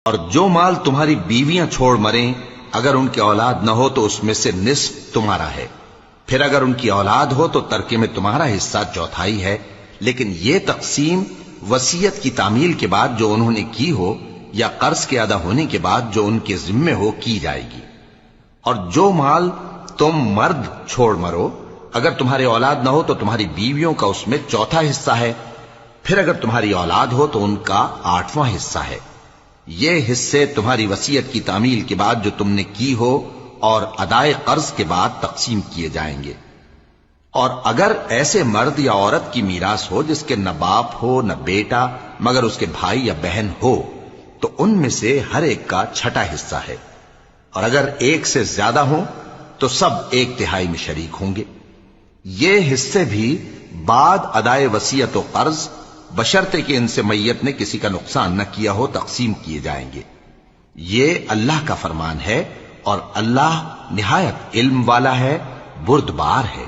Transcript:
اور جو مال تمہاری بیویاں چھوڑ مریں اگر ان کی اولاد نہ ہو تو اس میں سے نصف تمہارا ہے، پھر اگر ان کی اولاد ہو تو ترکے میں تمہارا حصہ چوتھائی ہے، لیکن یہ تقسیم وصیت کی تعمیل کے بعد جو انہوں نے کی ہو یا قرض کے ادا ہونے کے بعد جو ان کے ذمے ہو کی جائے گی۔ اور جو مال تم مرد چھوڑ مرو اگر تمہاری اولاد نہ ہو تو تمہاری بیویوں کا اس میں چوتھا حصہ ہے، پھر اگر تمہاری اولاد ہو تو ان کا 8واں حصہ ہے۔ یہ حصے تمہاری وصیت کی تعمیل کے بعد جو تم نے کی ہو اور ادائے قرض کے بعد تقسیم کیے جائیں گے۔ اور اگر ایسے مرد یا عورت کی میراث ہو جس کے نہ باپ ہو نہ بیٹا مگر اس کے بھائی یا بہن ہو تو ان میں سے ہر ایک کا چھٹا حصہ ہے، اور اگر ایک سے زیادہ ہوں تو سب 1/3 میں شریک ہوں گے۔ یہ حصے بھی بعد ادائے وصیت و قرض بشرطے کہ ان سے میت نے کسی کا نقصان نہ کیا ہو تقسیم کیے جائیں گے۔ یہ اللہ کا فرمان ہے اور اللہ نہایت علم والا ہے، بردبار ہے۔